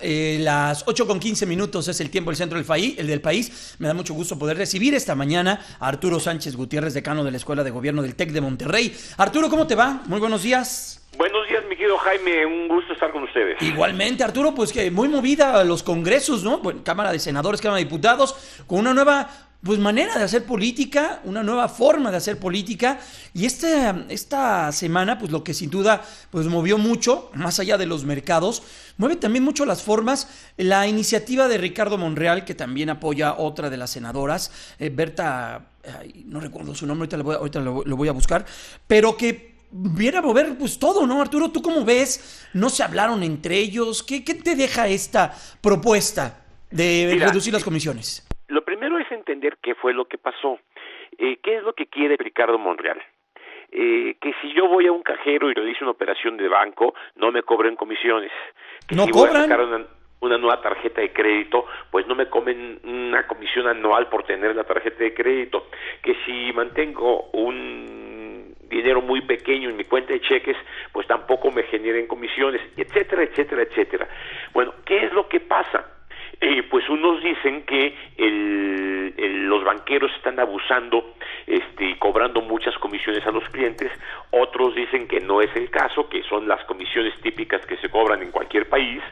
Las 8:15 es el tiempo del centro del país. Me da mucho gusto poder recibir esta mañana a Arturo Sánchez Gutiérrez, decano de la Escuela de Gobierno del TEC de Monterrey. Arturo, ¿cómo te va? Muy buenos días. Buenos días, mi querido Jaime, un gusto estar con ustedes. Igualmente, Arturo, pues que muy movida los congresos, ¿no? Bueno, Cámara de Senadores, Cámara de Diputados, con una nueva manera de hacer política, una nueva forma de hacer política. Y esta semana, pues lo que sin duda pues movió mucho, más allá de los mercados, mueve también mucho las formas, la iniciativa de Ricardo Monreal, que también apoya otra de las senadoras, Berta, no recuerdo su nombre, ahorita lo voy a buscar, pero que viene a mover pues todo, ¿no, Arturo? ¿Tú cómo ves? ¿No se hablaron entre ellos? ¿Qué te deja esta propuesta de reducir las comisiones? Lo primero es entender qué fue lo que pasó. ¿Qué es lo que quiere Ricardo Monreal? Que si yo voy a un cajero y realizo una operación de banco, no me cobren comisiones. Que ¿No si cobran? Voy a sacar una nueva tarjeta de crédito, pues no me comen una comisión anual por tener la tarjeta de crédito. Que si mantengo un dinero muy pequeño en mi cuenta de cheques, pues tampoco me generen comisiones, etcétera, etcétera, etcétera. Bueno, ¿qué es lo que pasa? Pues unos dicen que los banqueros están abusando y cobrando muchas comisiones a los clientes. Otros dicen que no es el caso, que son las comisiones típicas que se cobran en cualquier país.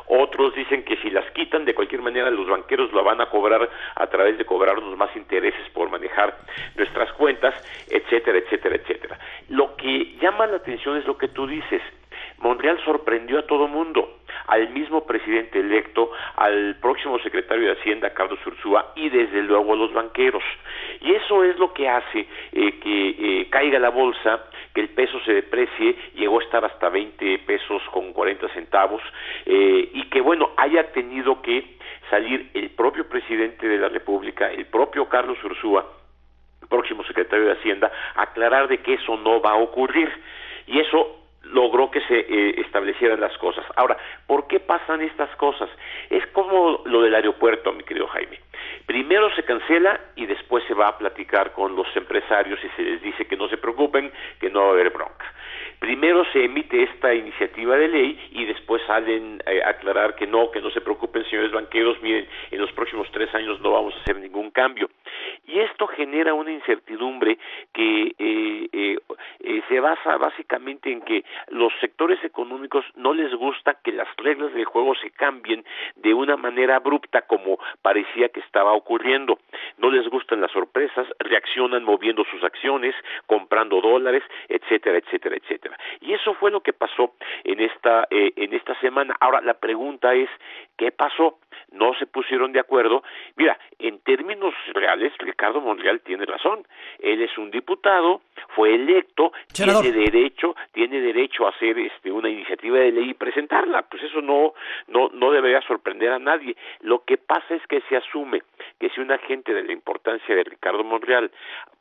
Otros dicen que si las quitan, de cualquier manera los banqueros lo van a cobrar a través de cobrarnos más intereses por manejar nuestras cuentas, etcétera, etcétera, etcétera. Lo que llama la atención es lo que tú dices. Monreal sorprendió a todo mundo, al mismo presidente electo, al próximo secretario de Hacienda, Carlos Ursúa, y desde luego a los banqueros. Y eso es lo que hace que caiga la bolsa, que el peso se deprecie, llegó a estar hasta 20 pesos con 40 centavos, y que bueno, haya tenido que salir el propio presidente de la República, el propio Carlos Ursúa, próximo secretario de Hacienda, aclarar de que eso no va a ocurrir. Y eso logró que se establecieran las cosas. Ahora, ¿por qué pasan estas cosas? Es como lo del aeropuerto, mi querido Jaime. Primero se cancela y después se va a platicar con los empresarios y se les dice que no se preocupen, que no va a haber bronca. Primero se emite esta iniciativa de ley y después salen a aclarar que no se preocupen, señores banqueros, miren, en los próximos 3 años no vamos a hacer ningún cambio. Y esto genera una incertidumbre que se basa básicamente en que los sectores económicos no les gusta que las reglas del juego se cambien de una manera abrupta como parecía que estaba ocurriendo. No les gustan las sorpresas, reaccionan moviendo sus acciones, comprando dólares, etcétera, etcétera, etcétera. Y eso fue lo que pasó en esta semana. Ahora la pregunta es, ¿qué pasó? No se pusieron de acuerdo. Mira, en términos reales, Ricardo Monreal tiene razón. Él es un diputado, fue electo, Senador. tiene derecho a hacer una iniciativa de ley y presentarla. Pues eso no debería sorprender a nadie. Lo que pasa es que se asume que si un agente de la importancia de Ricardo Monreal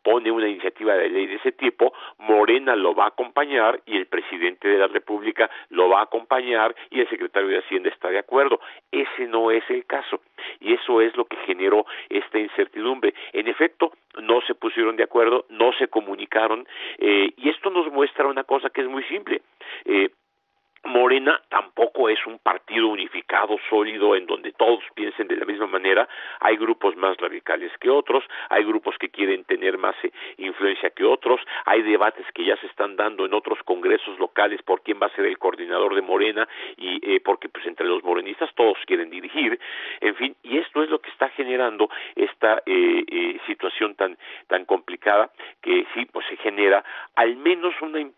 pone una iniciativa de ley de ese tipo, Morena lo va a acompañar y el presidente de la República lo va a acompañar y el secretario de Hacienda está de acuerdo. Ese no es el caso y eso es lo que generó esta incertidumbre. En efecto, no se pusieron de acuerdo, no se comunicaron y esto nos muestra una cosa que es muy simple. Morena tampoco es un partido unificado, sólido, en donde todos piensen de la misma manera. Hay grupos más radicales que otros, hay grupos que quieren tener más influencia que otros, hay debates que ya se están dando en otros congresos locales por quién va a ser el coordinador de Morena y porque pues entre los morenistas todos quieren dirigir, en fin, y esto es lo que está generando esta situación tan complicada que sí pues se genera al menos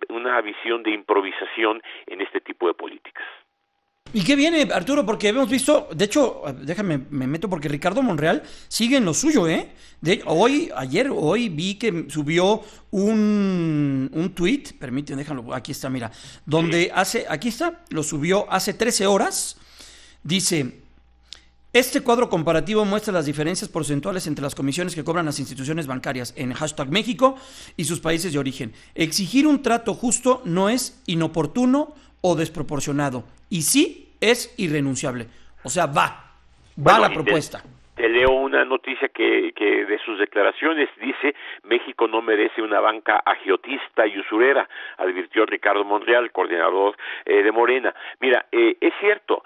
una visión de improvisación en este tipo de políticas. ¿Y qué viene, Arturo? Porque hemos visto, de hecho, déjame, me meto porque Ricardo Monreal sigue en lo suyo, ¿eh? Hoy vi que subió un tuit, permíteme, déjalo, aquí está, mira, donde aquí está, lo subió hace 13 horas, dice: este cuadro comparativo muestra las diferencias porcentuales entre las comisiones que cobran las instituciones bancarias en #México y sus países de origen. Exigir un trato justo no es inoportuno o desproporcionado, y sí es irrenunciable. O sea, va la propuesta. Te leo una noticia que de sus declaraciones dice: México no merece una banca agiotista y usurera, advirtió Ricardo Monreal, coordinador de Morena. Mira, es cierto,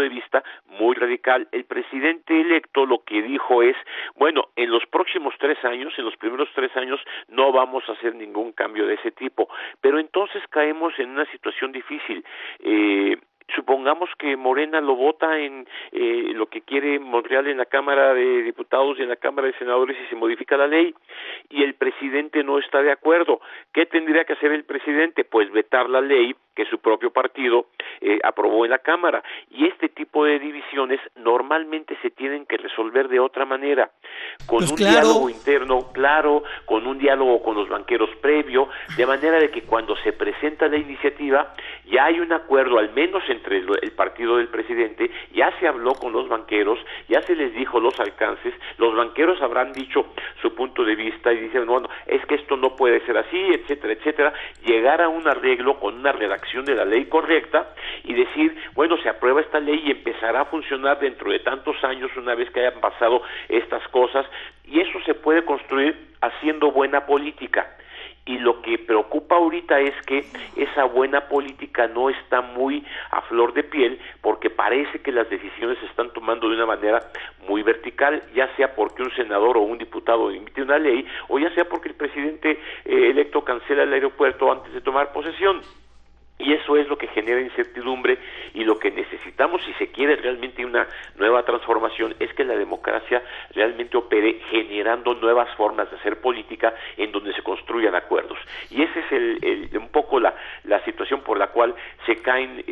de vista muy radical. El presidente electo lo que dijo es, bueno, en los próximos 3 años, en los primeros 3 años, no vamos a hacer ningún cambio de ese tipo, pero entonces caemos en una situación difícil. Supongamos que Morena lo vota en lo que quiere Monreal en la Cámara de Diputados y en la Cámara de Senadores y se modifica la ley y el presidente no está de acuerdo. ¿Qué tendría que hacer el presidente? Pues vetar la ley que su propio partido aprobó en la Cámara. Y este tipo de divisiones normalmente se tienen que resolver de otra manera, con pues un claro. diálogo interno claro, con un diálogo con los banqueros previo, de manera de que cuando se presenta la iniciativa ya hay un acuerdo, al menos entre el partido del presidente, ya se habló con los banqueros, ya se les dijo los alcances, los banqueros habrán dicho su punto de vista y dicen, bueno, es que esto no puede ser así, etcétera, etcétera, llegar a un arreglo con una redacción de la ley correcta y decir, bueno, se aprueba esta ley y empezará a funcionar dentro de tantos años una vez que hayan pasado estas cosas, y eso se puede construir haciendo buena política. Y lo que preocupa ahorita es que esa buena política no está muy a flor de piel, porque parece que las decisiones se están tomando de una manera muy vertical, ya sea porque un senador o un diputado emite una ley, o ya sea porque el presidente electo cancela el aeropuerto antes de tomar posesión. Y eso es lo que genera incertidumbre, y lo que necesitamos, si se quiere realmente una nueva transformación, es que la democracia realmente opere generando nuevas formas de hacer política en donde se construyan acuerdos. Y ese es un poco la situación por la cual se caen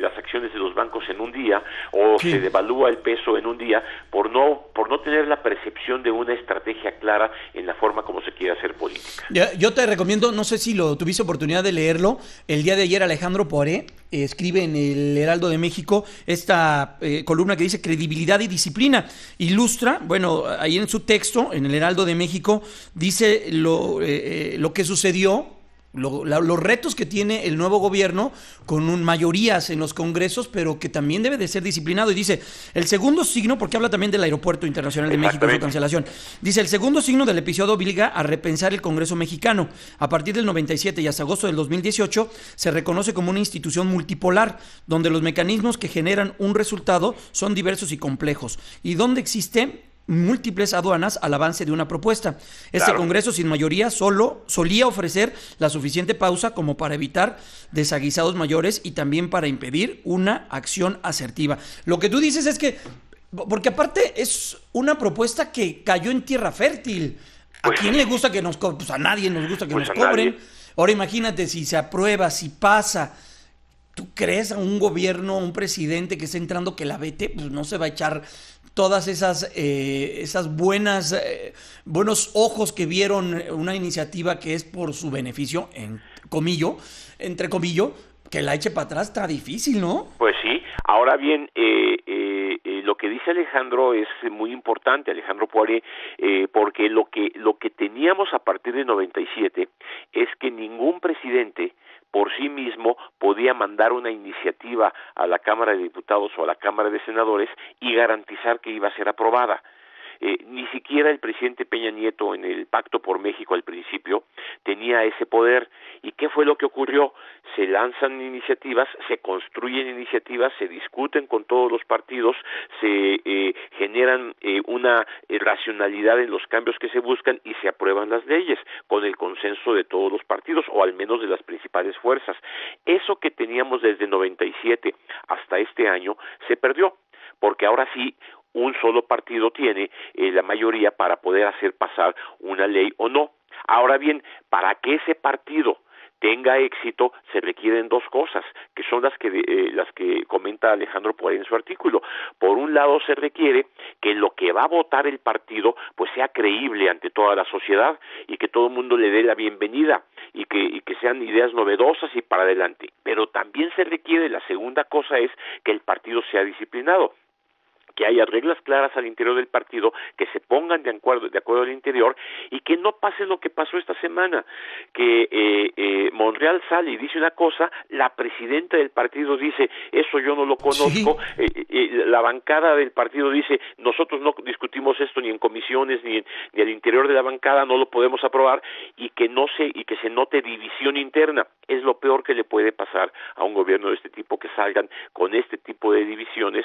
las acciones de los bancos en un día, o se devalúa el peso en un día, por no tener la percepción de una estrategia clara en la forma como se quiere hacer política. Yo te recomiendo, no sé si lo tuviste oportunidad de leerlo, el día de ayer Alejandro Poiré escribe en el Heraldo de México esta columna que dice credibilidad y disciplina. Ilustra, bueno, ahí en su texto, en el Heraldo de México, dice lo que sucedió, los retos que tiene el nuevo gobierno con mayorías en los congresos, pero que también debe de ser disciplinado. Y dice, el segundo signo, porque habla también del Aeropuerto Internacional de México y su cancelación, dice, el segundo signo del episodio obliga a repensar el Congreso mexicano. A partir del 97 y hasta agosto del 2018 se reconoce como una institución multipolar, donde los mecanismos que generan un resultado son diversos y complejos, y donde existe múltiples aduanas al avance de una propuesta. Este Congreso sin mayoría solía ofrecer la suficiente pausa como para evitar desaguisados mayores y también para impedir una acción asertiva. Lo que tú dices es que, porque aparte es una propuesta que cayó en tierra fértil. ¿A quién le gusta que nos cobren? Pues a nadie nos gusta que nos cobren. Ahora imagínate si se aprueba, si pasa. ¿Tú crees a un gobierno, un presidente que está entrando que la vete? Pues no se va a echar todas esas buenos ojos que vieron una iniciativa que es por su beneficio, entre comillas, que la eche para atrás. Está difícil, ¿no? Pues sí. Ahora bien, lo que dice Alejandro es muy importante, Alejandro Poiré, porque lo que teníamos a partir de 97 es que ningún presidente por sí mismo podía mandar una iniciativa a la Cámara de Diputados o a la Cámara de Senadores y garantizar que iba a ser aprobada. Ni siquiera el presidente Peña Nieto en el Pacto por México al principio tenía ese poder. ¿Y qué fue lo que ocurrió? Se lanzan iniciativas, se construyen iniciativas, se discuten con todos los partidos, se generan una racionalidad en los cambios que se buscan y se aprueban las leyes con el consenso de todos los partidos, o al menos de las principales fuerzas. Eso que teníamos desde 97 hasta este año se perdió, porque ahora sí un solo partido tiene la mayoría para poder hacer pasar una ley o no. Ahora bien, para que ese partido tenga éxito se requieren dos cosas, que son las que comenta Alejandro Poiré en su artículo. Por un lado, se requiere que lo que va a votar el partido pues sea creíble ante toda la sociedad y que todo el mundo le dé la bienvenida y que sean ideas novedosas y para adelante. Pero también se requiere, la segunda cosa es que el partido sea disciplinado. que haya reglas claras al interior del partido, que se pongan de acuerdo al interior y que no pase lo que pasó esta semana, que Monreal sale y dice una cosa, la presidenta del partido dice, eso yo no lo conozco, sí. La bancada del partido dice, nosotros no discutimos esto ni en comisiones ni al interior de la bancada, no lo podemos aprobar, y que se note división interna. Es lo peor que le puede pasar a un gobierno de este tipo, que salgan con este tipo de divisiones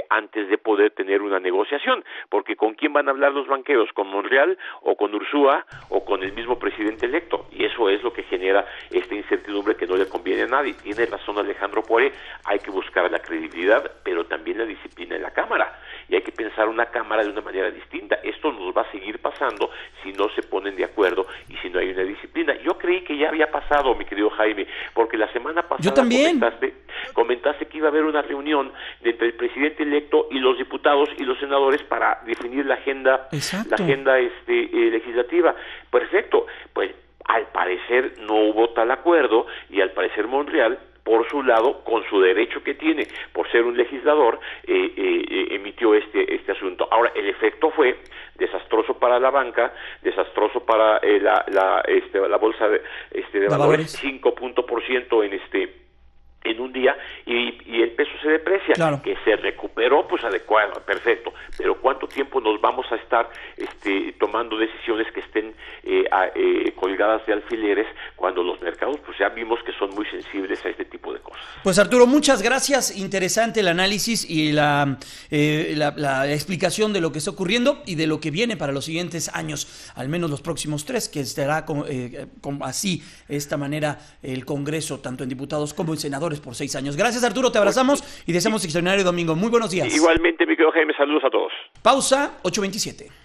antes de poder tener una negociación, porque ¿con quién van a hablar los banqueros? ¿Con Monreal o con Ursúa o con el mismo presidente electo? Y eso es lo que genera esta incertidumbre que no le conviene a nadie. Tiene razón Alejandro Poiré, hay que buscar la credibilidad, pero también la disciplina en la Cámara, y hay que pensar una Cámara de una manera distinta. Esto nos va a seguir pasando si no se ponen de acuerdo y si no hay una disciplina. Yo creí que ya había pasado, mi querido Jaime, porque la semana pasada yo también comentaste que iba a haber una reunión entre el presidente electo y los diputados y los senadores para definir la agenda. Exacto. La agenda legislativa. Perfecto. Pues al parecer no hubo tal acuerdo, y al parecer Monreal, por su lado, con su derecho que tiene por ser un legislador, emitió este asunto. Ahora, el efecto fue desastroso para la banca, desastroso para la bolsa de valores, 5% en un día, y el peso se deprecia. Claro. Que se recuperó, pues adecuado, perfecto, pero ¿cuánto tiempo nos vamos a estar tomando decisiones que estén colgadas de alfileres, cuando los mercados pues ya vimos que son muy sensibles a este tipo de cosas? Pues Arturo, muchas gracias, interesante el análisis y la explicación de lo que está ocurriendo y de lo que viene para los siguientes años, al menos los próximos 3, que estará así, de esta manera, el Congreso, tanto en diputados como en senadores, por 6 años. Gracias, Arturo, te abrazamos y deseamos extraordinario domingo. Muy buenos días. Igualmente, mi querido Jaime, saludos a todos. Pausa, 8:27.